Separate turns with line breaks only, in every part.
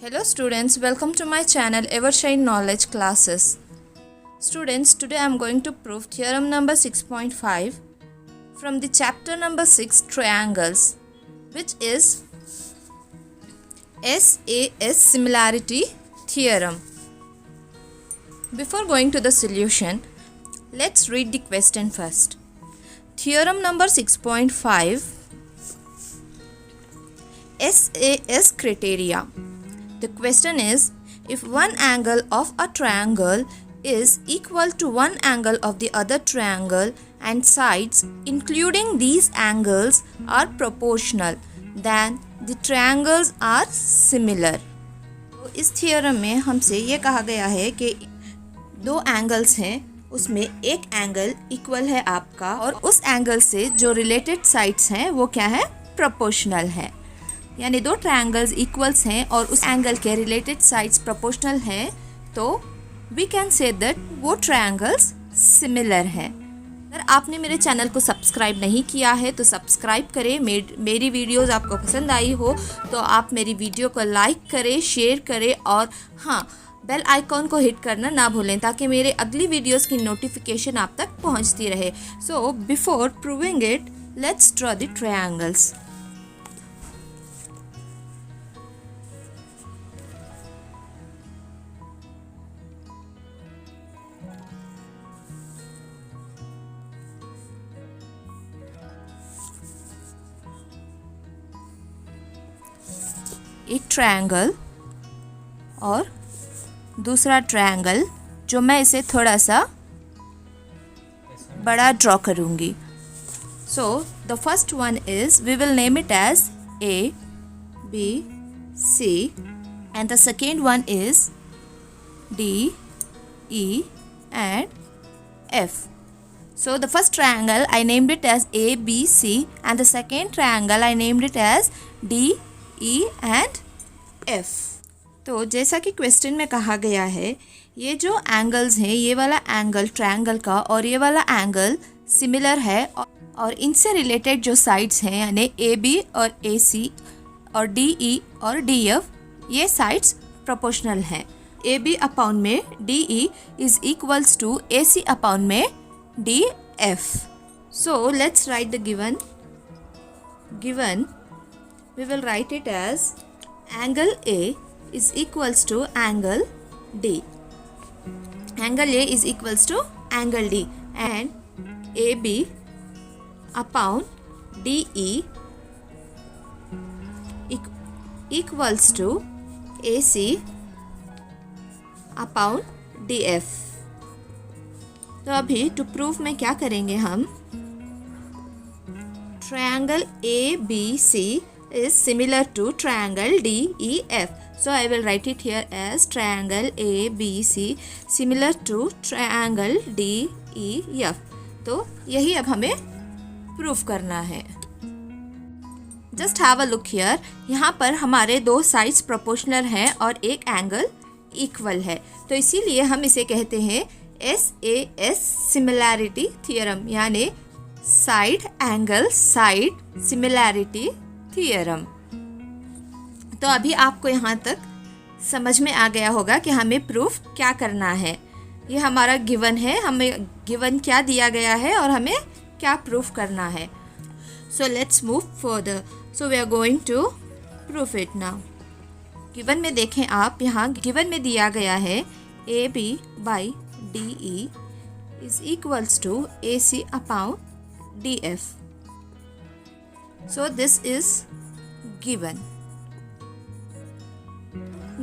Hello students, welcome to my channel Evershine Knowledge Classes. Students, today I am going to prove theorem number 6.5 from the chapter number 6 Triangles, which is SAS Similarity Theorem. Before going to the solution, let's read the question first. Theorem number 6.5, SAS criteria. The question is, if one angle of a triangle is equal to one angle of the other triangle and sides including these angles are proportional, then the triangles are similar. तो इस theorem में हमसे ये कहा गया है कि दो एंगल्स हैं, उसमें एक एंगल इक्वल है आपका और उस एंगल से जो रिलेटेड साइड्स हैं वो क्या है, प्रोपोर्शनल है। यानी दो ट्रायंगल्स इक्वल्स हैं और उस एंगल के रिलेटेड साइड्स प्रोपोर्शनल हैं, तो वी कैन से दैट वो ट्रायंगल्स सिमिलर हैं। अगर आपने मेरे चैनल को सब्सक्राइब नहीं किया है तो सब्सक्राइब करें। मेरी वीडियोस आपको पसंद आई हो तो आप मेरी वीडियो को लाइक करें, शेयर करें और हाँ, बेल आइकॉन को हिट करना ना भूलें ताकि मेरे अगली वीडियोस की नोटिफिकेशन आप तक पहुंचती रहे। So before proving it, let's draw the triangles. एक ट्रायंगल और दूसरा ट्रायंगल जो मैं इसे थोड़ा सा बड़ा ड्रॉ करूँगी। So the first one is, we will name it as A, B, C and the second one is D, E and F. So the first triangle I named it as A, B, C and the second triangle I named it as D, E and F. तो जैसा कि question में कहा गया है, ये जो angles हैं, ये वाला एंगल ट्रायंगल का और ये वाला एंगल सिमिलर है और इनसे रिलेटेड जो साइड्स हैं यानी AB और AC और DE और DF, ये साइड्स प्रोपोर्शनल हैं। AB अपॉन में DE is equals to AC upon में DF. So let's write the given we will write it as angle A is equals to angle D. Angle A is equals to angle D and AB upon DE equals to AC upon DF. तो अभी to proof में क्या करेंगे हम, triangle ABC is similar to triangle DEF. So I will write it here as triangle ABC similar to triangle DEF. तो यही अब हमें प्रूफ करना है। Just have a look here. यहाँ पर हमारे दो साइड्स प्रोपोर्शनल हैं और एक एंगल इक्वल है, तो इसीलिए हम इसे कहते हैं SAS सिमिलैरिटी थ्योरम, यानी side angle side similarity theorem. तो अभी आपको यहाँ तक समझ में आ गया होगा कि हमें प्रूफ क्या करना है। ये हमारा गिवन है, हमें गिवन क्या दिया गया है और हमें क्या प्रूफ करना है। So let's move further. So we are going to proof it now. Given में देखें आप, यहाँ गिवन में दिया गया है AB by DE is equals to AC upon DF. So this is given.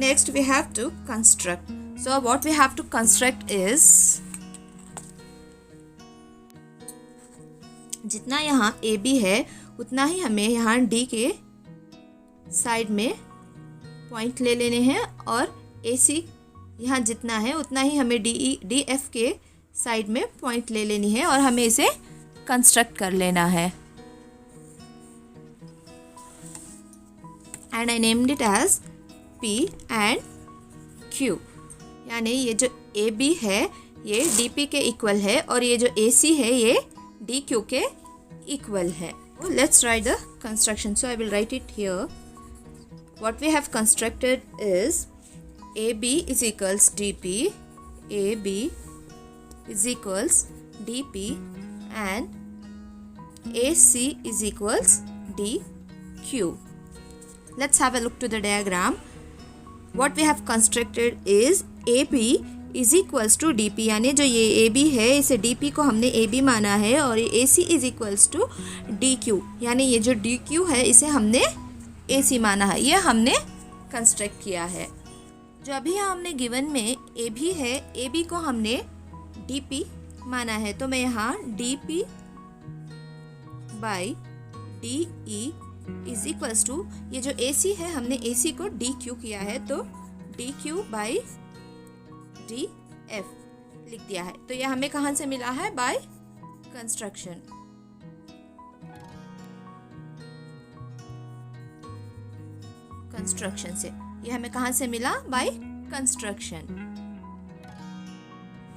Next we have to construct. So what we have to construct is, जितना यहाँ AB है उतना ही हमें यहाँ D के साइड में पॉइंट ले लेने हैं और AC यहाँ जितना है उतना ही हमें DF के साइड में पॉइंट ले लेनी है और हमें इसे कंस्ट्रक्ट कर लेना है। And I named it as P and Q. यानी ये जो AB है ये DP के इक्वल है और ये जो AC है ये DQ के इक्वल है। Let's write the construction. So I will write it here. what we have constructed is AB is equals DP, AB is equals DP and AC is equals DQ. Let's have a look to the diagram. What we have constructed is AB is equals to DP, यानी जो ये AB है इसे DP को हमने AB माना है और ये AC is equals to DQ, यानी ये जो DQ है इसे हमने AC माना है, ये हमने कंस्ट्रक्ट किया है। जो अभी यहाँ हमने गिवन में AB है, AB को हमने DP माना है, तो मैं यहाँ DP by DE is equals to, ये जो AC है हमने AC को DQ किया है, तो DQ बाई DF लिख दिया है। तो ये हमें कहाँ से मिला है? By construction. कंस्ट्रक्शन से ये हमें कहाँ से मिला? By construction.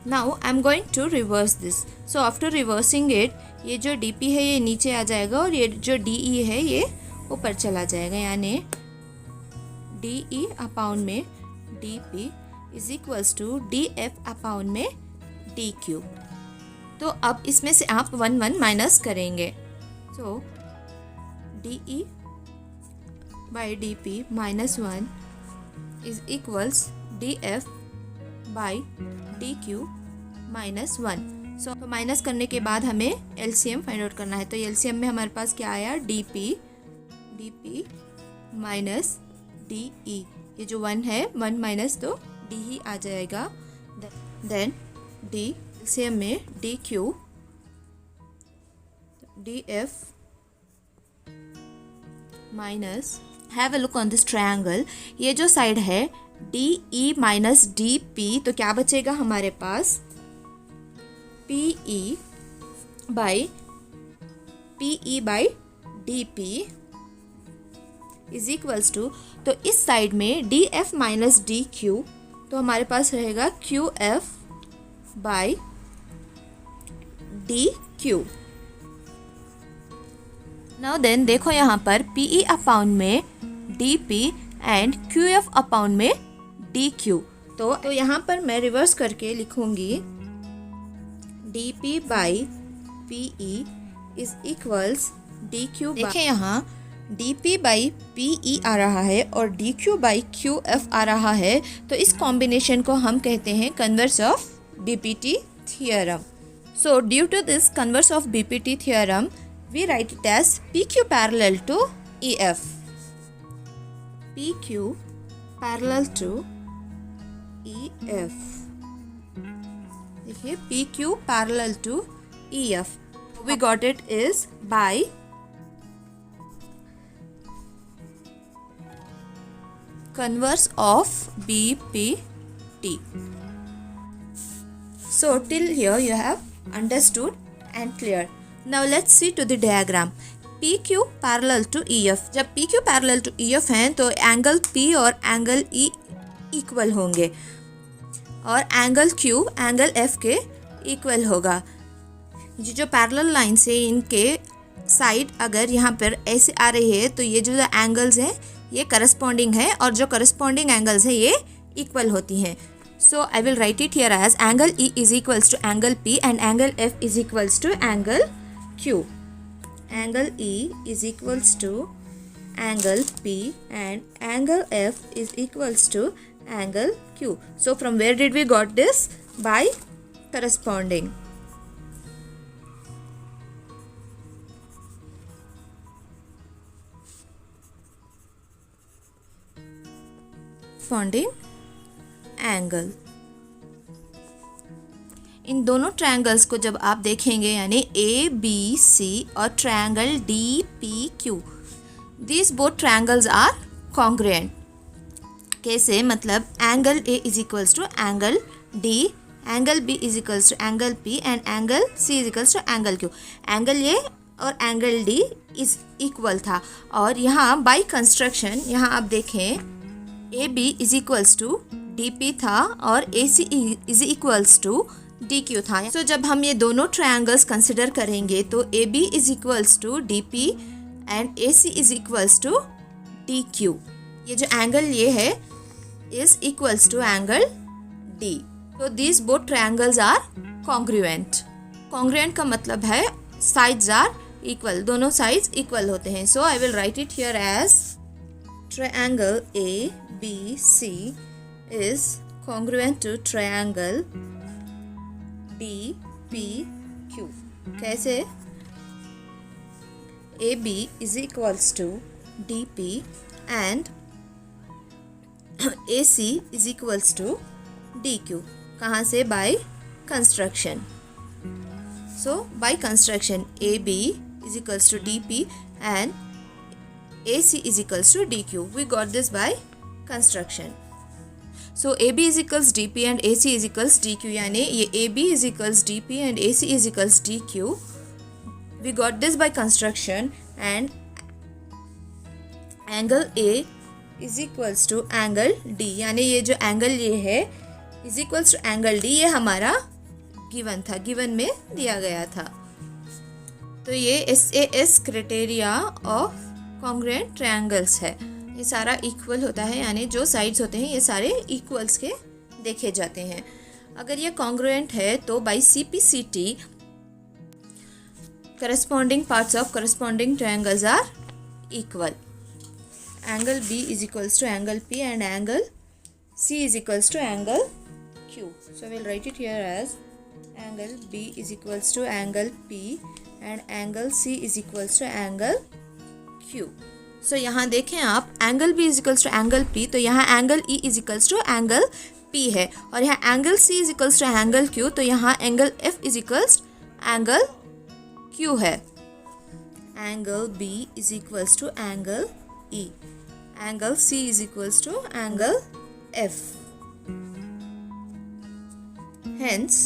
Now I am going to reverse this. So after reversing it, ये जो DP है ये नीचे आ जाएगा और ये जो DE है ये ऊपर चला जाएगा, यानी DE अपाउन में DP is equals to DF upon में DQ। तो अब इसमें से आप 1 1 माइनस करेंगे, सो DE by DP minus 1 is equals DF by DQ minus 1। सो तो माइनस करने के बाद हमें LCM फाइंड आउट करना है। तो LCM में हमारे पास क्या आया? DP माइनस DE, ये जो 1 है 1 माइनस तो D ही आ जाएगा। देन LCM में DQ DF minus, have a look on this triangle, ये जो साइड है DE माइनस DP, तो क्या बचेगा हमारे पास? PE by DP is equals to, तो इस साइड में DF माइनस DQ, तो हमारे पास रहेगा QF by DQ। Now then देखो यहाँ पर PE अपाउन में DP एंड QF अपाउन में DQ। तो यहाँ पर मैं रिवर्स करके लिखूंगी DP by PE is equals DQ। देखिए यहाँ DP बाई PE आ रहा है और DQ बाई QF आ रहा है, तो इस कॉम्बिनेशन को हम कहते हैं converse of BPT theorem. So due to this converse of BPT theorem we write it as PQ parallel to EF, PQ parallel to EF। देखिए PQ parallel to EF, we got it is by converse of BPT। So till here you have understood and clear। Now let's see to the diagram। PQ parallel to EF, जब PQ parallel to EF हैं तो angle P और angle E equal होंगे और angle Q angle F के equal होगा। ये जो पैरेलल लाइन से इनके साइड अगर यहाँ पर ऐसे आ रही है तो ये जो एंगल्स हैं ये करस्पॉन्डिंग है और जो करस्पॉन्डिंग एंगल्स हैं ये इक्वल होती हैं। So I will write it here as angle E is equals to angle P and angle F is equals to angle Q। Angle E is equals to angle P and angle F is equals to angle Q। So from where did we got this? By corresponding। Corresponding angle. इन दोनों triangles को जब आप देखेंगे यानी ABC और triangle DPQ, this both triangles are congruent. कैसे? मतलब angle A is equals to angle D, angle B is equals to angle P and angle C is equals to angle Q। Angle A और angle D is equal था और यहाँ by construction यहाँ आप देखें AB is equals to DP था और AC is equals to DQ था। तो जब हम ये दोनों ट्रायंगल्स कंसिडर करेंगे तो AB is equals to DP and AC is equals to DQ। ये जो एंगल ये है is equals to angle D. तो these both triangles are congruent. Congruent का मतलब है साइड्स आर इक्वल, दोनों साइड्स इक्वल होते हैं। So I will write it here as triangle A B C is congruent to triangle D P Q. कैसे? A B is equals to D P and A C is equals to D Q. कहाँ से? By construction. So by construction A B is equals to D P and A C is equals to D Q. We got this by construction. So A B is equals D P and A C is equals D Q, यानी ये A B is equals D P and A C is equals D Q. We got this by construction and angle A is equals to angle D, यानी ये जो angle ये है is equals to angle D, ये हमारा given था, given में दिया गया था। तो ये SAS criteria of congruent triangles है। ये सारा इक्वल होता है, यानी जो साइड्स होते हैं ये सारे इक्वल्स के देखे जाते हैं। अगर ये कॉन्ग्रुएंट है तो bye CPCT corresponding parts of corresponding triangles are equal. Angle B is equals to angle P and angle C is equals to angle Q. So I will write it here as angle B is equals to angle P and angle C is equals to angle Q. So यहाँ देखें आप, angle B is equals to angle P, तो यहाँ angle E is equals to angle P है, और यहाँ angle C is equals to angle Q, तो यहाँ angle F is equals to angle Q है। Angle B is equals to angle E. Angle C is equals to angle F. Hence,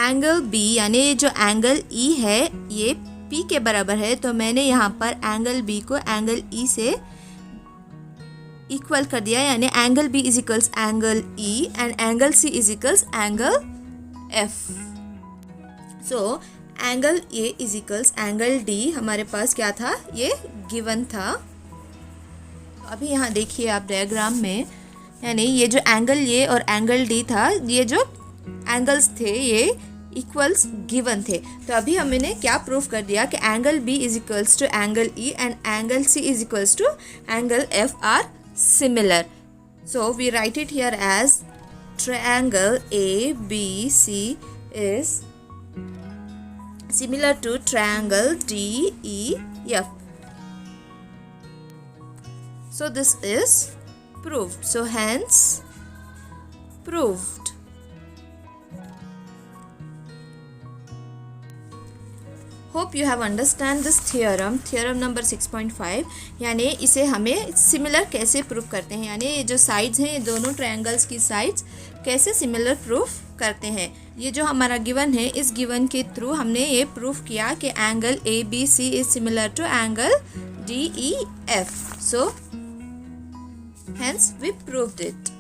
angle B यानी जो angle E है ये P के बराबर है, तो मैंने यहाँ पर angle B को angle E से इक्वल कर दिया, यानी angle B is equals angle E and angle C is equals angle F. So angle A is equals angle D हमारे पास क्या था? ये गिवन था। अभी यहाँ देखिए आप डायग्राम में, यानी ये जो एंगल ये और एंगल D था, ये जो एंगल्स थे ये इक्वल्स गिवन थे। तो अभी हमने क्या प्रूफ कर दिया कि angle B is equals to angle E and angle C is equals to angle F are similar. So we write it here as triangle ABC is similar to triangle DEF. So this is proved. So hence proved. Hope you have understand this theorem. Theorem number 6.5, यानी इसे हमें similar कैसे proof करते हैं, यानी ये जो sides हैं, ये दोनों ट्रायंगल्स की साइड्स कैसे सिमिलर प्रूफ करते हैं। ये जो हमारा गिवन है, इस गिवन के थ्रू हमने ये प्रूफ किया कि angle ABC is similar to angle DEF. So hence we proved it.